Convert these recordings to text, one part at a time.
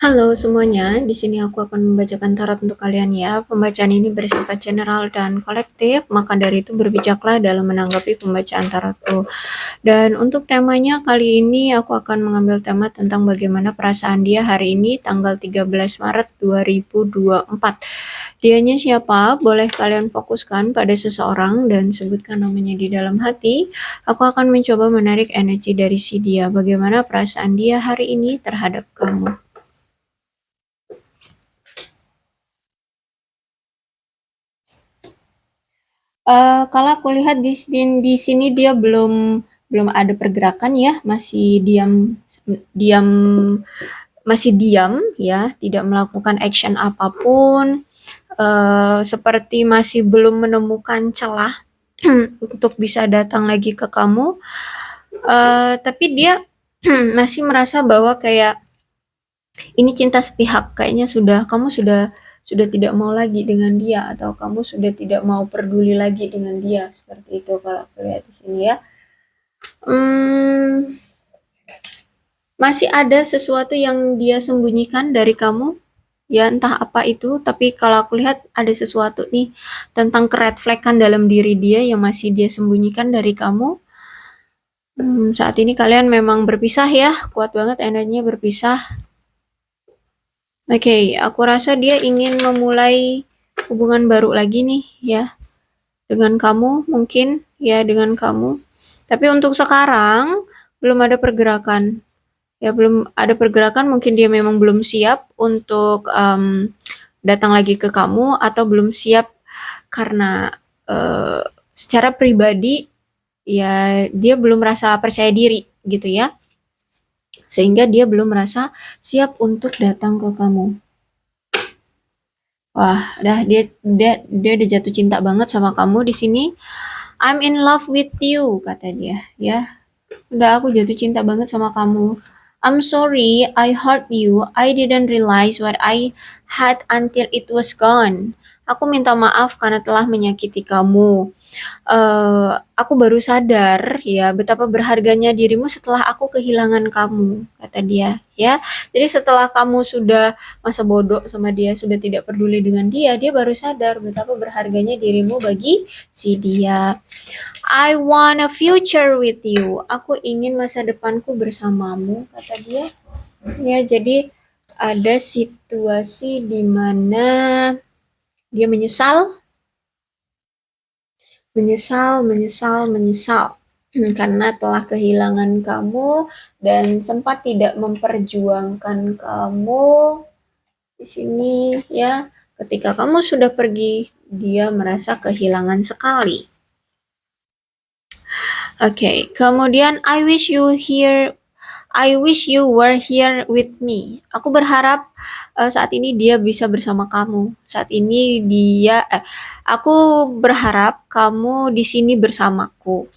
Halo semuanya, di sini aku akan membacakan tarot untuk kalian ya. Pembacaan ini bersifat general dan kolektif, maka dari itu berbijaklah dalam menanggapi pembacaan tarotku. Dan untuk temanya kali ini aku akan mengambil tema tentang bagaimana perasaan dia hari ini tanggal 13 Maret 2024. Dianya siapa? Boleh kalian fokuskan pada seseorang dan sebutkan namanya di dalam hati. Aku akan mencoba menarik energi dari si dia. Bagaimana perasaan dia hari ini terhadap kamu? Kalau aku lihat di sini dia belum ada pergerakan ya, masih diam diam masih diam ya, tidak melakukan action apapun, seperti masih belum menemukan celah untuk bisa datang lagi ke kamu. Tapi dia masih merasa bahwa kayak ini cinta sepihak, kayaknya kamu sudah tidak mau lagi dengan dia atau kamu sudah tidak mau peduli lagi dengan dia seperti itu kalau aku lihat di sini ya. Hmm, masih ada sesuatu yang dia sembunyikan dari kamu ya entah apa itu tapi kalau aku lihat ada sesuatu nih tentang red flag kan dalam diri dia yang masih dia sembunyikan dari kamu. Saat ini kalian memang berpisah ya, kuat banget energinya berpisah. Oke, aku rasa dia ingin memulai hubungan baru lagi nih ya dengan kamu mungkin ya dengan kamu. Tapi untuk sekarang belum ada pergerakan. Ya belum ada pergerakan mungkin dia memang belum siap untuk datang lagi ke kamu atau belum siap karena secara pribadi ya dia belum merasa percaya diri gitu ya. Sehingga dia belum merasa siap untuk datang ke kamu. Wah, dia udah jatuh cinta banget sama kamu di sini. I'm in love with you kata dia, ya. Udah aku jatuh cinta banget sama kamu. I'm sorry I hurt you. I didn't realize what I had until it was gone. Aku minta maaf karena telah menyakiti kamu. Aku baru sadar ya betapa berharganya dirimu setelah aku kehilangan kamu, kata dia, ya. Jadi setelah kamu sudah masa bodoh sama dia, sudah tidak peduli dengan dia, dia baru sadar betapa berharganya dirimu bagi si dia. I want a future with you. Aku ingin masa depanku bersamamu, kata dia. Ya, jadi ada situasi di mana dia menyesal menyesal, menyesal, menyesal karena telah kehilangan kamu dan sempat tidak memperjuangkan kamu di sini ya. Ketika kamu sudah pergi, dia merasa kehilangan sekali. Oke, kemudian I wish you were here with me. Aku berharap saat ini dia bisa bersama kamu. Saat ini aku berharap kamu di sini bersamaku.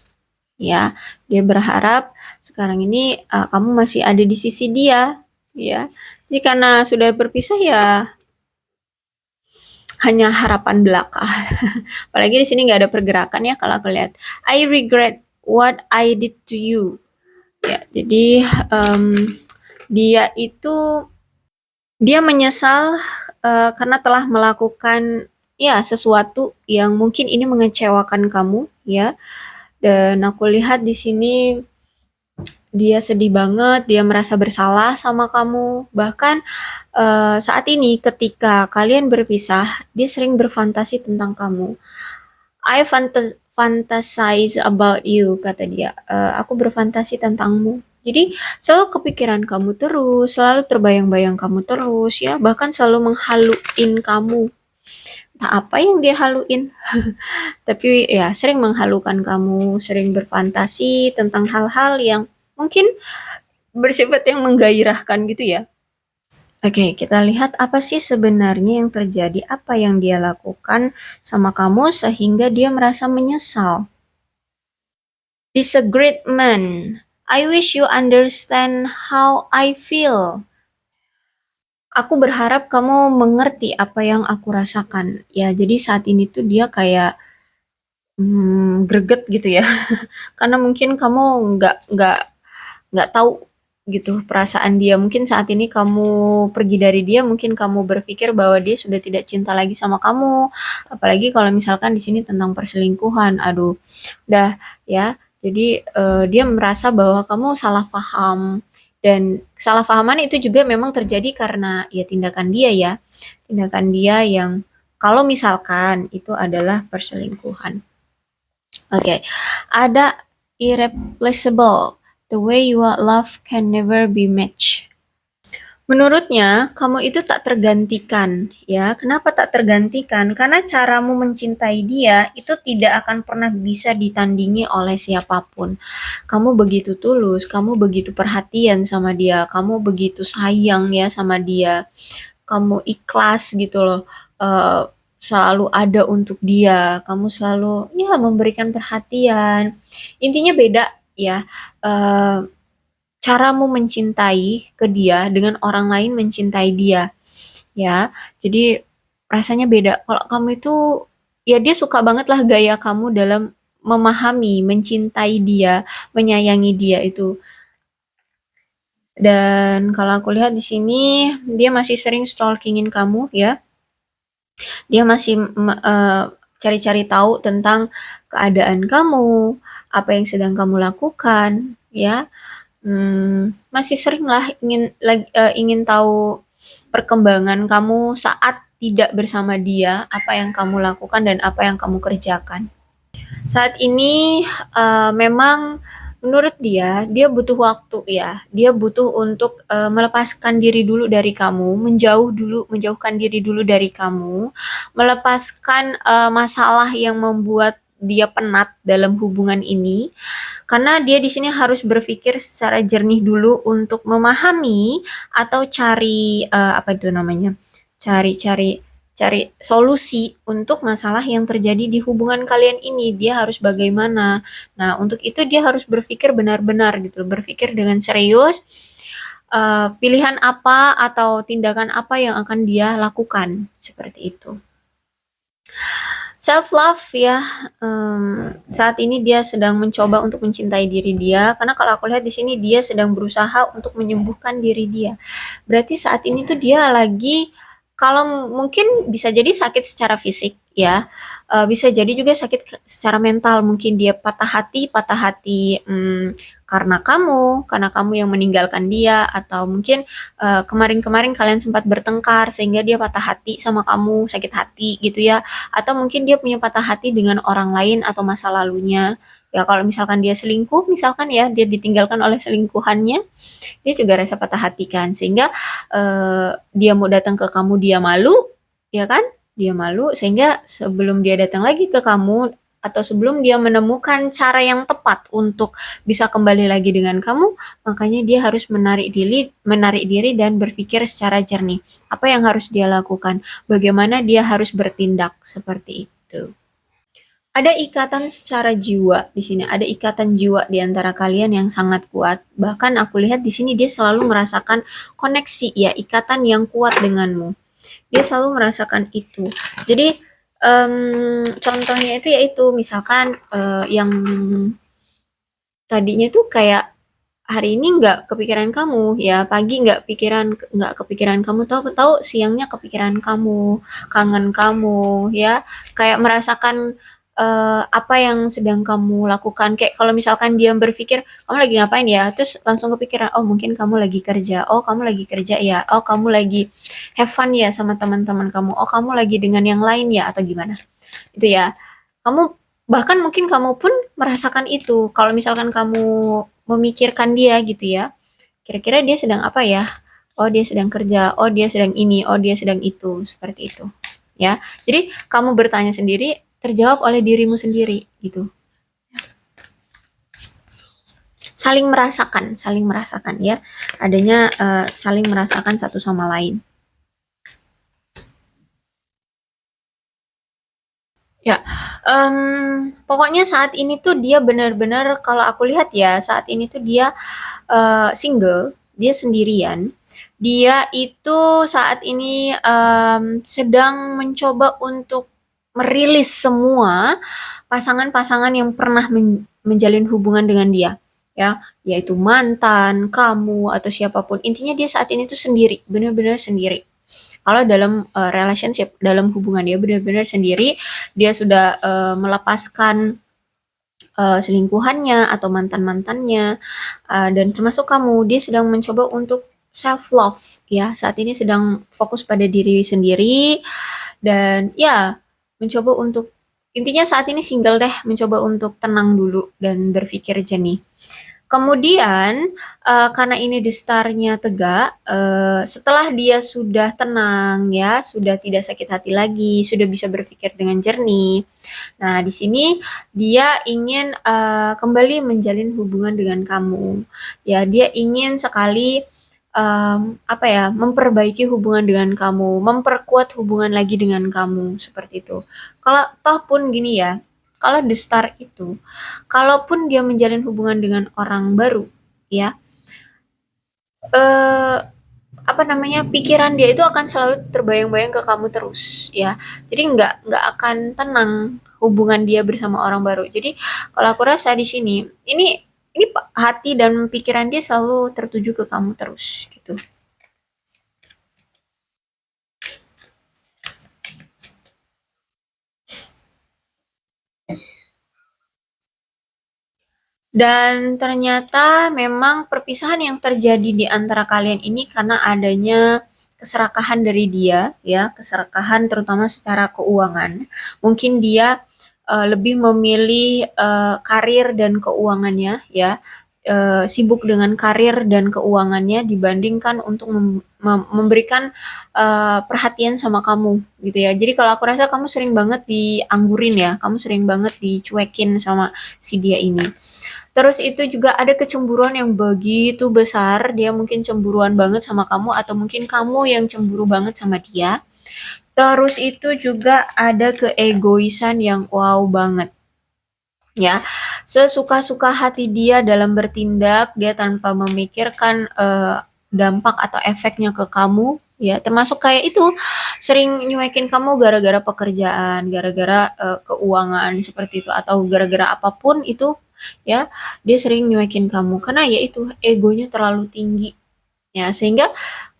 Ya, dia berharap sekarang ini kamu masih ada di sisi dia. Ya, jadi karena sudah berpisah ya hanya harapan belaka. Apalagi di sini nggak ada pergerakan ya kalau aku lihat. I regret what I did to you. Ya, jadi dia itu dia menyesal karena telah melakukan ya sesuatu yang mungkin ini mengecewakan kamu ya. Dan aku lihat di sini dia sedih banget, dia merasa bersalah sama kamu. Bahkan saat ini ketika kalian berpisah, dia sering berfantasi tentang kamu. I fantasize about you, kata dia. Aku berfantasi tentangmu. Jadi selalu kepikiran kamu terus, selalu terbayang-bayang kamu terus ya, bahkan selalu menghaluin kamu. Entah apa yang dia haluin, tapi ya sering menghalukan kamu, sering berfantasi tentang hal-hal yang mungkin bersifat yang menggairahkan gitu ya. Oke, kita lihat apa sih sebenarnya yang terjadi, apa yang dia lakukan sama kamu sehingga dia merasa menyesal. He's a great man. I wish you understand how I feel. Aku berharap kamu mengerti apa yang aku rasakan. Ya, jadi saat ini tuh dia kayak greget gitu ya. Karena mungkin kamu nggak tahu gitu perasaan dia. Mungkin saat ini kamu pergi dari dia, mungkin kamu berpikir bahwa dia sudah tidak cinta lagi sama kamu. Apalagi kalau misalkan di sini tentang perselingkuhan. Aduh, udah ya. Jadi dia merasa bahwa kamu salah paham dan kesalahpahaman itu juga memang terjadi karena ya tindakan dia ya. Tindakan dia yang kalau misalkan itu adalah perselingkuhan. Oke, ada irreplaceable. The way you are loved can never be matched. Menurutnya, kamu itu tak tergantikan, ya. Kenapa tak tergantikan? Karena caramu mencintai dia itu tidak akan pernah bisa ditandingi oleh siapapun. Kamu begitu tulus, kamu begitu perhatian sama dia, kamu begitu sayang ya sama dia, kamu ikhlas gitu loh. Selalu ada untuk dia, kamu selalu ya memberikan perhatian. Intinya beda ya. Eh, Caramu mencintai ke dia dengan orang lain mencintai dia ya. Jadi rasanya beda. Kalau kamu itu ya dia suka banget lah gaya kamu dalam memahami, mencintai dia, menyayangi dia itu. Dan kalau aku lihat di sini dia masih sering stalkingin kamu ya. Dia masih cari-cari tahu tentang keadaan kamu, apa yang sedang kamu lakukan ya. Masih sering lah ingin tahu perkembangan kamu saat tidak bersama dia, apa yang kamu lakukan dan apa yang kamu kerjakan. Saat ini memang menurut dia butuh waktu ya. Dia butuh untuk melepaskan diri dulu dari kamu, menjauhkan diri dulu dari kamu, melepaskan masalah yang membuat dia penat dalam hubungan ini. Karena dia di sini harus berpikir secara jernih dulu untuk memahami atau cari apa itu namanya? Cari cari solusi untuk masalah yang terjadi di hubungan kalian ini. Dia harus bagaimana. Nah, untuk itu dia harus berpikir benar-benar gitu, berpikir dengan serius pilihan apa atau tindakan apa yang akan dia lakukan seperti itu. Self love ya, saat ini dia sedang mencoba untuk mencintai diri dia karena kalau aku lihat di sini dia sedang berusaha untuk menyembuhkan diri dia. Berarti saat ini tuh dia lagi kalau mungkin bisa jadi sakit secara fisik ya, bisa jadi juga sakit secara mental. Mungkin dia patah hati karena kamu yang meninggalkan dia atau mungkin kemarin-kemarin kalian sempat bertengkar sehingga dia patah hati sama kamu, sakit hati gitu ya atau mungkin dia punya patah hati dengan orang lain atau masa lalunya. Ya kalau misalkan dia selingkuh, misalkan ya dia ditinggalkan oleh selingkuhannya, dia juga rasa patah hati kan. Sehingga dia mau datang ke kamu dia malu, ya kan? Dia malu sehingga sebelum dia datang lagi ke kamu atau sebelum dia menemukan cara yang tepat untuk bisa kembali lagi dengan kamu, makanya dia harus menarik diri dan berpikir secara jernih. Apa yang harus dia lakukan? Bagaimana dia harus bertindak seperti itu. Ada ikatan secara jiwa di sini, ada ikatan jiwa di antara kalian yang sangat kuat. Bahkan aku lihat di sini dia selalu merasakan koneksi ya, ikatan yang kuat denganmu. Dia selalu merasakan itu. Jadi contohnya itu yaitu misalkan yang tadinya tuh kayak hari ini nggak kepikiran kamu ya pagi nggak kepikiran kamu tahu siangnya kepikiran kamu kangen kamu ya kayak merasakan apa yang sedang kamu lakukan kayak kalau misalkan dia berpikir kamu lagi ngapain ya terus langsung kepikiran oh mungkin kamu lagi kerja oh kamu lagi kerja ya oh kamu lagi have fun ya sama teman-teman kamu oh kamu lagi dengan yang lain ya atau gimana itu ya kamu bahkan mungkin kamu pun merasakan itu kalau misalkan kamu memikirkan dia gitu ya. Kira-kira dia sedang apa ya? Oh, dia sedang kerja. Oh, dia sedang ini. Oh, dia sedang itu. Seperti itu. Ya. Jadi, kamu bertanya sendiri, terjawab oleh dirimu sendiri gitu. Saling merasakan ya. Adanya saling merasakan satu sama lain. Ya, pokoknya saat ini tuh dia benar-benar kalau aku lihat ya, saat ini tuh dia single, dia sendirian. Dia itu saat ini sedang mencoba untuk merilis semua pasangan-pasangan yang pernah menjalin hubungan dengan dia. ya, yaitu mantan, kamu, atau siapapun. Intinya dia saat ini tuh sendiri, benar-benar sendiri. Kalau dalam relationship, dalam hubungan dia benar-benar sendiri, dia sudah melepaskan selingkuhannya atau mantan-mantannya, dan termasuk kamu, dia sedang mencoba untuk self love ya. Saat ini sedang fokus pada diri sendiri dan ya mencoba untuk intinya saat ini single deh, mencoba untuk tenang dulu dan berpikir jernih. Kemudian, karena ini di Star-nya tegak, setelah dia sudah tenang ya, sudah tidak sakit hati lagi, sudah bisa berpikir dengan jernih. Nah, di sini dia ingin, kembali menjalin hubungan dengan kamu. Ya, dia ingin sekali, apa ya, memperbaiki hubungan dengan kamu, memperkuat hubungan lagi dengan kamu, seperti itu. Kalau toh pun gini ya, kalau The Star itu, kalaupun dia menjalin hubungan dengan orang baru, ya, eh, apa namanya, pikiran dia itu akan selalu terbayang-bayang ke kamu terus, ya. Jadi nggak akan tenang hubungan dia bersama orang baru. Jadi kalau aku rasa di sini, ini ini hati dan pikiran dia selalu tertuju ke kamu terus, gitu. Dan ternyata memang perpisahan yang terjadi di antara kalian ini karena adanya keserakahan dari dia, ya, keserakahan terutama secara keuangan. Mungkin dia lebih memilih karir dan keuangannya, ya, sibuk dengan karir dan keuangannya dibandingkan untuk memberikan perhatian sama kamu, gitu ya. Jadi kalau aku rasa kamu sering banget dianggurin ya, kamu sering banget dicuekin sama si dia ini. Terus itu juga ada kecemburuan yang begitu besar, dia mungkin cemburuan banget sama kamu atau mungkin kamu yang cemburu banget sama dia. Terus itu juga ada keegoisan yang wow banget. Ya, sesuka-suka hati dia dalam bertindak, dia tanpa memikirkan dampak atau efeknya ke kamu, ya, termasuk kayak itu sering nyuekin kamu gara-gara pekerjaan, gara-gara keuangan seperti itu atau gara-gara apapun itu, ya, dia sering nyuekin kamu karena ya itu egonya terlalu tinggi. Ya, sehingga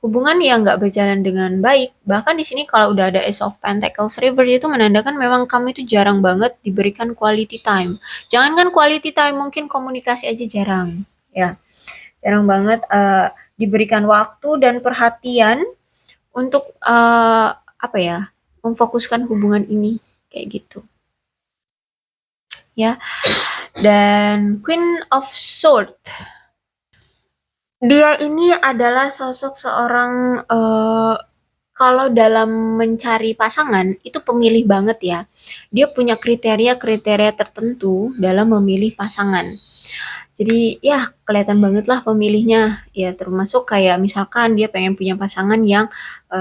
hubungan yang nggak berjalan dengan baik. Bahkan di sini kalau udah ada Ace of Pentacles Reverse itu menandakan memang kamu itu jarang banget diberikan quality time. Jangankan quality time, mungkin komunikasi aja jarang. Ya, jarang banget diberikan waktu dan perhatian untuk apa ya, memfokuskan hubungan ini kayak gitu. Ya, dan Queen of Swords. Dia ini adalah sosok seorang kalau dalam mencari pasangan itu pemilih banget ya. Dia punya kriteria-kriteria tertentu dalam memilih pasangan. Jadi ya kelihatan banget lah pemilihnya. Ya termasuk kayak misalkan dia pengen punya pasangan yang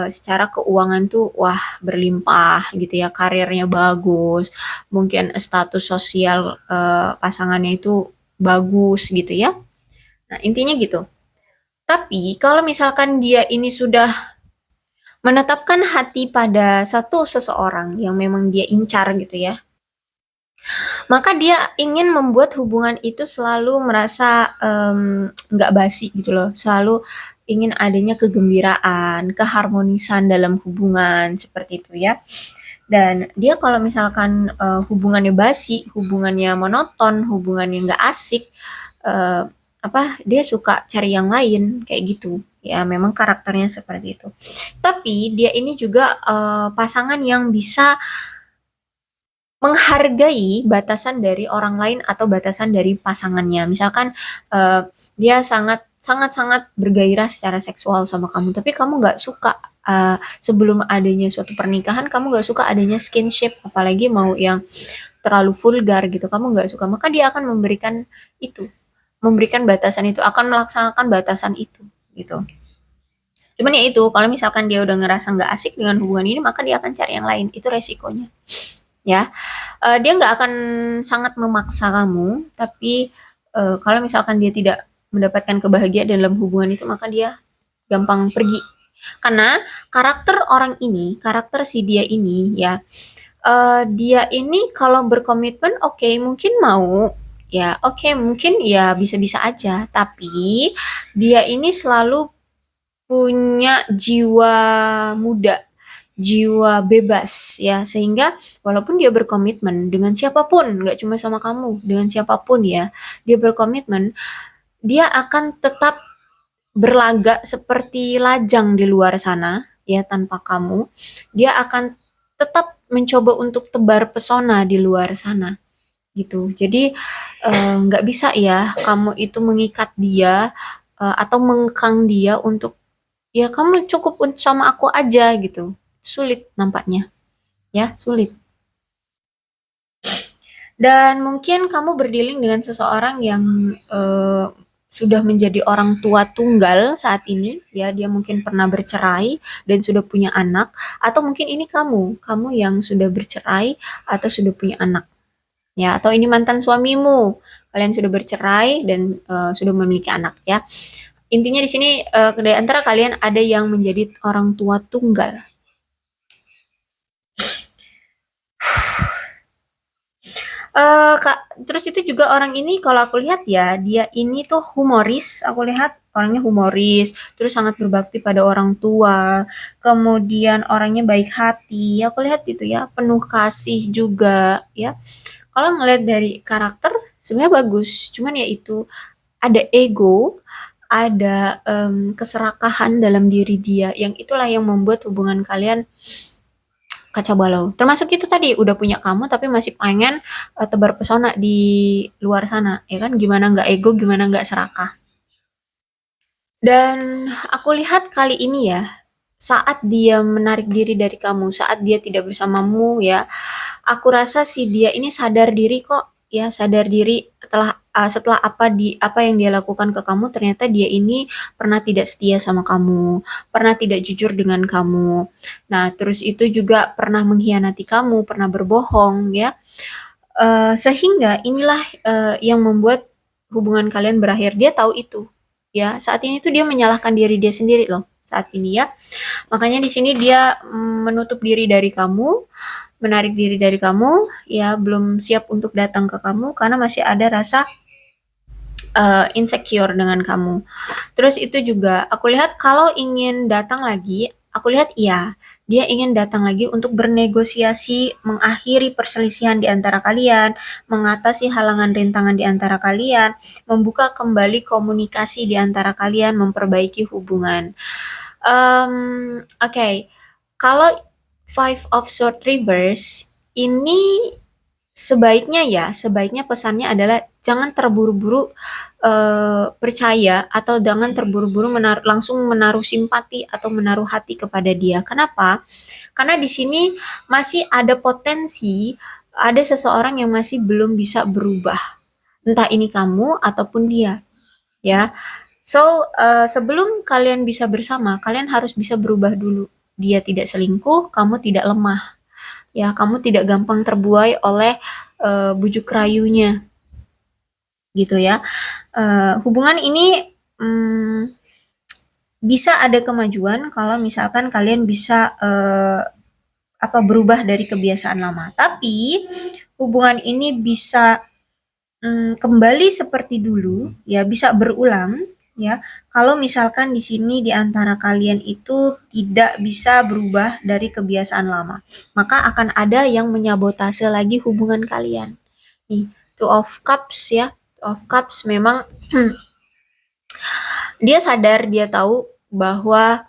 secara keuangan tuh wah berlimpah gitu ya, karirnya bagus, mungkin status sosial pasangannya itu bagus gitu ya. Nah, intinya gitu. Tapi kalau misalkan dia ini sudah menetapkan hati pada satu seseorang yang memang dia incar gitu ya, maka dia ingin membuat hubungan itu selalu merasa nggak basi gitu loh, selalu ingin adanya kegembiraan, keharmonisan dalam hubungan seperti itu ya. Dan dia kalau misalkan hubungannya basi, hubungannya monoton, hubungannya nggak asik, uh, apa dia suka cari yang lain kayak gitu. Ya memang karakternya seperti itu. Tapi dia ini juga pasangan yang bisa menghargai batasan dari orang lain atau batasan dari pasangannya. Misalkan dia sangat-sangat bergairah secara seksual sama kamu, tapi kamu nggak suka sebelum adanya suatu pernikahan, kamu nggak suka adanya skinship, apalagi mau yang terlalu vulgar gitu, kamu nggak suka, maka dia akan memberikan batasan itu, akan melaksanakan batasan itu, gitu. Cuman ya itu, kalau misalkan dia udah ngerasa nggak asik dengan hubungan ini, maka dia akan cari yang lain. Itu resikonya, ya. Dia nggak akan sangat memaksa kamu, tapi kalau misalkan dia tidak mendapatkan kebahagiaan dalam hubungan itu, maka dia gampang pergi. Karena karakter orang ini, karakter si dia ini, ya, dia ini kalau berkomitmen, oke, mungkin mau. Ya, oke, mungkin ya bisa-bisa aja, tapi dia ini selalu punya jiwa muda, jiwa bebas ya, sehingga walaupun dia berkomitmen dengan siapapun, nggak cuma sama kamu, dengan siapapun ya, dia berkomitmen, dia akan tetap berlagak seperti lajang di luar sana ya tanpa kamu. Dia akan tetap mencoba untuk tebar pesona di luar sana gitu. Jadi nggak bisa ya kamu itu mengikat dia atau mengekang dia untuk ya kamu cukup sama aku aja gitu. Sulit nampaknya ya, sulit. Dan mungkin kamu berdealing dengan seseorang yang sudah menjadi orang tua tunggal saat ini, ya dia mungkin pernah bercerai dan sudah punya anak, atau mungkin ini kamu yang sudah bercerai atau sudah punya anak, ya atau ini mantan suamimu, kalian sudah bercerai dan sudah memiliki anak, ya. Intinya di sini di antara kalian ada yang menjadi orang tua tunggal. Kak, terus itu juga orang ini kalau aku lihat ya, dia ini tuh humoris, aku lihat orangnya humoris, terus sangat berbakti pada orang tua, kemudian orangnya baik hati, aku lihat itu ya, penuh kasih juga ya. Kalau ngelihat dari karakter sebenarnya bagus, cuman ya itu ada ego, ada keserakahan dalam diri dia, yang itulah yang membuat hubungan kalian kacau balau. Termasuk itu tadi, udah punya kamu tapi masih pengen tebar pesona di luar sana, ya kan? Gimana nggak ego, gimana nggak serakah. Dan aku lihat kali ini ya, saat dia menarik diri dari kamu, saat dia tidak bersamamu ya, aku rasa si dia ini sadar diri kok, ya sadar diri setelah apa yang dia lakukan ke kamu, ternyata dia ini pernah tidak setia sama kamu, pernah tidak jujur dengan kamu. Nah, terus itu juga pernah mengkhianati kamu, pernah berbohong ya. Sehingga inilah yang membuat hubungan kalian berakhir. Dia tahu itu. Ya, saat ini tuh dia menyalahkan diri dia sendiri loh. Saat ini ya. Makanya di sini dia menutup diri dari kamu, menarik diri dari kamu, ya belum siap untuk datang ke kamu karena masih ada rasa insecure dengan kamu. Terus itu juga aku lihat kalau ingin datang lagi, aku lihat iya, dia ingin datang lagi untuk bernegosiasi, mengakhiri perselisihan di antara kalian, mengatasi halangan rintangan di antara kalian, membuka kembali komunikasi di antara kalian, memperbaiki hubungan. Oke, kalau Five of Swords Reverse ini sebaiknya pesannya adalah jangan terburu-buru percaya atau jangan terburu-buru langsung menaruh simpati atau menaruh hati kepada dia. Kenapa? Karena di sini masih ada potensi ada seseorang yang masih belum bisa berubah. Entah ini kamu ataupun dia, ya. So, sebelum kalian bisa bersama, kalian harus bisa berubah dulu. Dia tidak selingkuh, kamu tidak lemah. Ya, kamu tidak gampang terbuai oleh bujuk rayunya, gitu ya. Hubungan ini bisa ada kemajuan kalau misalkan kalian bisa berubah dari kebiasaan lama. Tapi hubungan ini bisa kembali seperti dulu, ya bisa berulang, ya. Kalau misalkan di sini di antara kalian itu tidak bisa berubah dari kebiasaan lama, maka akan ada yang menyabotase lagi hubungan kalian. Nih, Two of Cups ya, Two of Cups memang dia sadar, dia tahu bahwa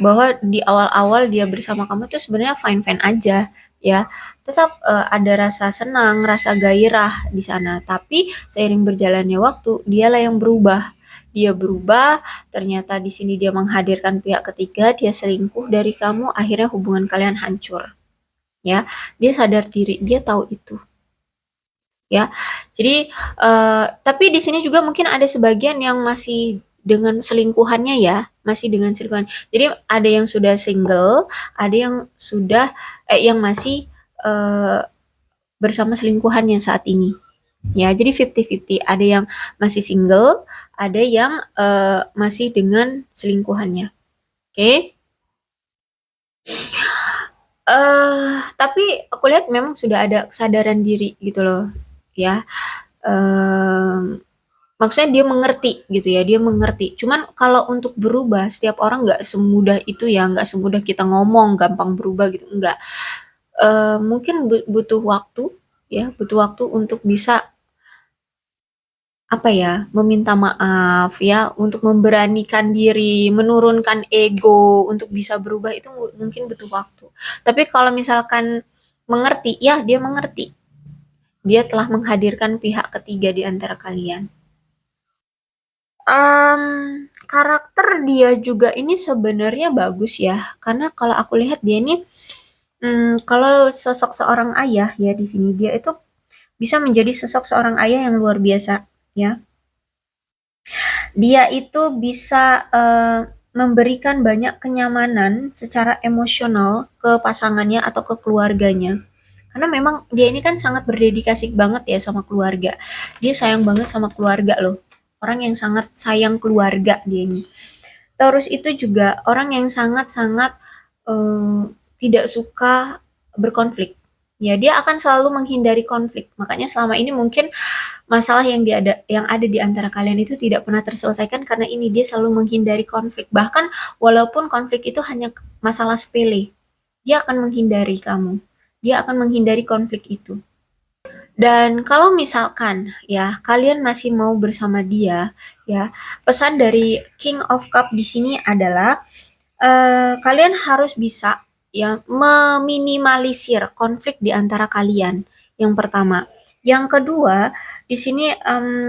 bahwa di awal-awal dia bersama kamu tuh sebenarnya fine-fine aja ya. Tetap ada rasa senang, rasa gairah di sana. Tapi seiring berjalannya waktu, dialah yang berubah. Dia berubah, ternyata di sini dia menghadirkan pihak ketiga, dia selingkuh dari kamu, akhirnya hubungan kalian hancur. Ya, dia sadar diri, dia tahu itu. Ya. Jadi tapi di sini juga mungkin ada sebagian yang masih dengan selingkuhannya ya, masih dengan selingkuhan. Jadi ada yang sudah single, ada yang sudah yang masih bersama selingkuhannya saat ini. Ya, jadi 50-50. Ada yang masih single, ada yang masih dengan selingkuhannya. Oke. Tapi aku lihat memang sudah ada kesadaran diri gitu loh, ya. Maksudnya dia mengerti gitu ya, dia mengerti. Cuman kalau untuk berubah, setiap orang nggak semudah itu ya, nggak semudah kita ngomong, gampang berubah gitu, enggak. Mungkin butuh waktu, ya, butuh waktu untuk bisa apa ya, meminta maaf ya, untuk memberanikan diri, menurunkan ego, untuk bisa berubah itu mungkin butuh waktu. Tapi kalau misalkan mengerti, ya dia mengerti. Dia telah menghadirkan pihak ketiga di antara kalian. Karakter dia juga ini sebenarnya bagus ya, karena kalau aku lihat dia ini, kalau sosok seorang ayah ya di sini dia itu bisa menjadi sosok seorang ayah yang luar biasa ya. Dia itu bisa memberikan banyak kenyamanan secara emosional ke pasangannya atau ke keluarganya. Karena memang dia ini kan sangat berdedikasi banget ya sama keluarga. Dia sayang banget sama keluarga loh. Orang yang sangat sayang keluarga dia ini. Terus itu juga orang yang sangat-sangat tidak suka berkonflik. Ya, dia akan selalu menghindari konflik. Makanya selama ini mungkin masalah yang ada di antara kalian itu tidak pernah terselesaikan karena ini dia selalu menghindari konflik. Bahkan walaupun konflik itu hanya masalah sepele, dia akan menghindari kamu. Dia akan menghindari konflik itu. Dan kalau misalkan ya kalian masih mau bersama dia, ya pesan dari King of Cup di sini adalah kalian harus bisa ya meminimalisir konflik di antara kalian. Yang pertama, yang kedua di sini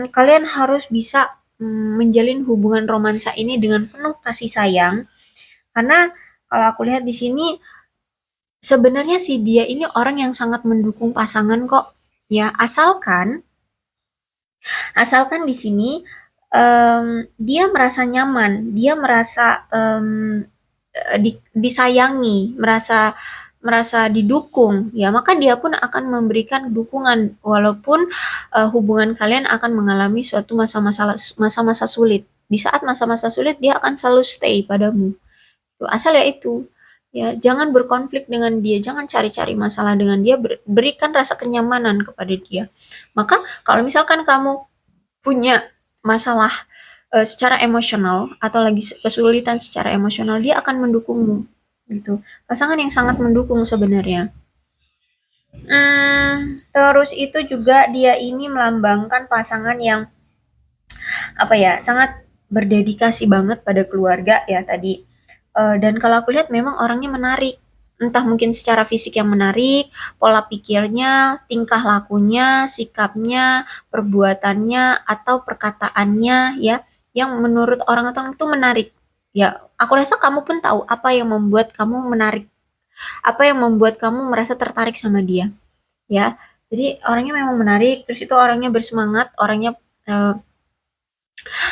kalian harus bisa menjalin hubungan romansa ini dengan penuh kasih sayang. Karena kalau aku lihat di sini sebenarnya si dia ini orang yang sangat mendukung pasangan kok. Ya, asalkan di sini dia merasa nyaman, dia merasa disayangi, merasa merasa didukung, ya maka dia pun akan memberikan dukungan walaupun hubungan kalian akan mengalami suatu masa-masa sulit. Di saat masa-masa sulit dia akan selalu stay padamu. Tuh, asal ya itu. Ya, jangan berkonflik dengan dia, jangan cari-cari masalah dengan dia, berikan rasa kenyamanan kepada dia. Maka kalau misalkan kamu punya masalah secara emosional atau lagi kesulitan secara emosional, dia akan mendukungmu gitu. Pasangan yang sangat mendukung sebenarnya. Terus itu juga dia ini melambangkan pasangan yang apa ya, sangat berdedikasi banget pada keluarga ya tadi. Dan kalau aku lihat memang orangnya menarik. Entah mungkin secara fisik yang menarik, pola pikirnya, tingkah lakunya, sikapnya, perbuatannya, atau perkataannya ya, yang menurut orang-orang itu menarik. Ya, aku rasa kamu pun tahu apa yang membuat kamu menarik, apa yang membuat kamu merasa tertarik sama dia, ya. Jadi orangnya memang menarik, terus itu orangnya bersemangat, orangnya eh,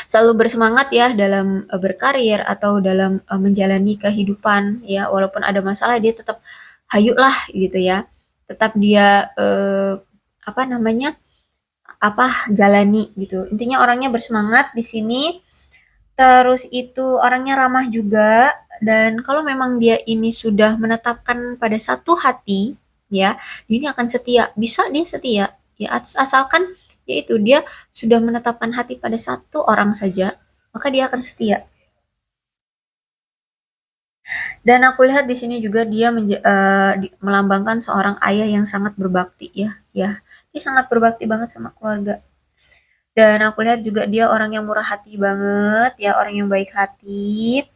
selalu bersemangat ya dalam berkarir atau dalam menjalani kehidupan ya, walaupun ada masalah dia tetap hayuk lah gitu ya, tetap dia apa namanya, apa, jalani gitu, intinya orangnya bersemangat di sini. Terus itu orangnya ramah juga, dan kalau memang dia ini sudah menetapkan pada satu hati ya, dia ini akan setia, bisa dia setia ya, asalkan yaitu dia sudah menetapkan hati pada satu orang saja, maka dia akan setia. Dan aku lihat di sini juga dia melambangkan seorang ayah yang sangat berbakti ya, ya. Dia sangat berbakti banget sama keluarga. Dan aku lihat juga dia orang yang murah hati banget, ya, orang yang baik hati.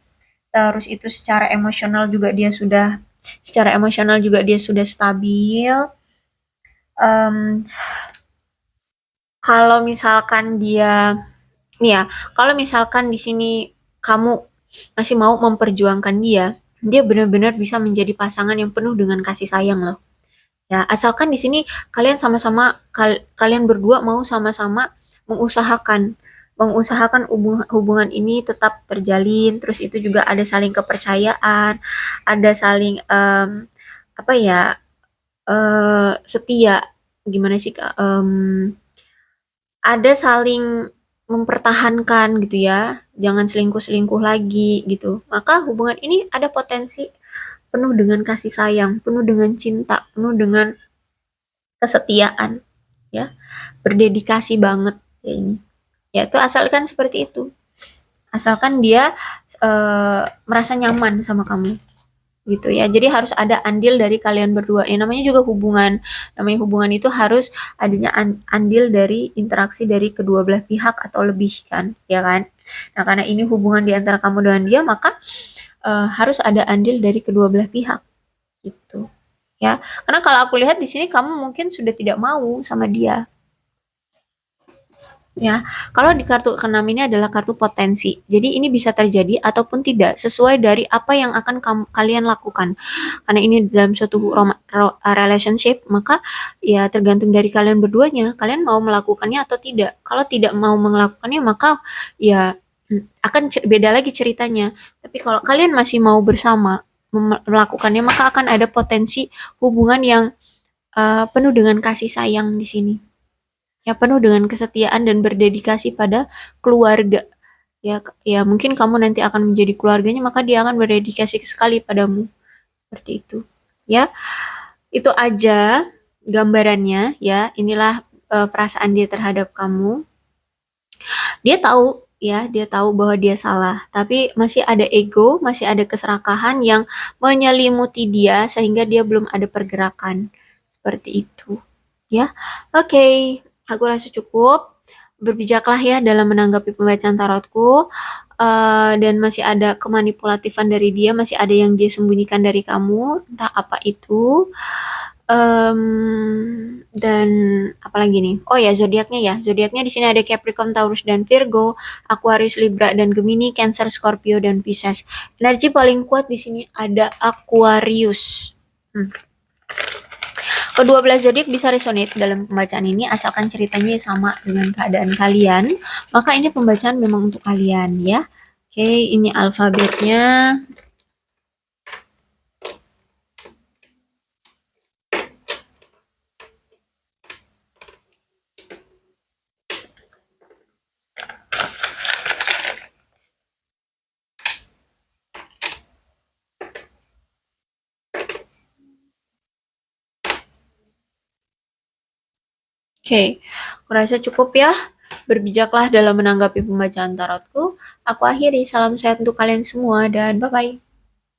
Terus itu secara emosional juga dia sudah stabil. Em, Kalau misalkan dia, nih ya, kalau misalkan di sini kamu masih mau memperjuangkan dia, dia benar-benar bisa menjadi pasangan yang penuh dengan kasih sayang loh. Ya, asalkan di sini kalian sama-sama kalian berdua mau sama-sama mengusahakan mengusahakan hubungan ini tetap terjalin, terus itu juga ada saling kepercayaan, ada saling apa ya, setia, gimana sih Kak, ada saling mempertahankan gitu ya, jangan selingkuh-selingkuh lagi gitu. Maka hubungan ini ada potensi penuh dengan kasih sayang, penuh dengan cinta, penuh dengan kesetiaan, ya, berdedikasi banget kayak ini. Ya itu asalkan seperti itu. Asalkan dia merasa nyaman sama kamu gitu ya. Jadi harus ada andil dari kalian berdua. Ya namanya juga hubungan. Namanya hubungan itu harus adanya andil dari interaksi dari kedua belah pihak atau lebih kan, ya kan? Nah, karena ini hubungan di antara kamu dengan dia, maka harus ada andil dari kedua belah pihak gitu. Ya. Karena kalau aku lihat di sini kamu mungkin sudah tidak mau sama dia. Ya, kalau di kartu keenam ini adalah kartu potensi. Jadi ini bisa terjadi ataupun tidak sesuai dari apa yang akan kalian lakukan. Karena ini dalam suatu relationship, maka ya tergantung dari kalian berduanya. Kalian mau melakukannya atau tidak. Kalau tidak mau melakukannya, maka ya akan beda lagi ceritanya. Tapi kalau kalian masih mau bersama melakukannya, maka akan ada potensi hubungan yang penuh dengan kasih sayang di sini. Ya penuh dengan kesetiaan dan berdedikasi pada keluarga. Ya, ya mungkin kamu nanti akan menjadi keluarganya, maka dia akan berdedikasi sekali padamu. Seperti itu. Ya, itu aja gambarannya ya. Inilah perasaan dia terhadap kamu. Dia tahu ya, dia tahu bahwa dia salah, tapi masih ada ego, masih ada keserakahan yang menyelimuti dia sehingga dia belum ada pergerakan. Seperti itu. Ya. Oke, aku rasa cukup. Berbijaklah ya dalam menanggapi pembacaan tarotku. Dan masih ada kemanipulatifan dari dia, masih ada yang dia sembunyikan dari kamu, entah apa itu. Dan apalagi nih? Oh ya, zodiaknya ya. Zodiaknya di sini ada Capricorn, Taurus dan Virgo, Aquarius, Libra dan Gemini, Cancer, Scorpio dan Pisces. Energi paling kuat di sini ada Aquarius. Kedua belas zodiak bisa resonate dalam pembacaan ini asalkan ceritanya sama dengan keadaan kalian, maka ini pembacaan memang untuk kalian ya. Oke, ini alfabetnya. Oke, aku rasa cukup ya. Berbijaklah dalam menanggapi pembacaan tarotku. Aku akhiri, salam sehat untuk kalian semua dan bye-bye.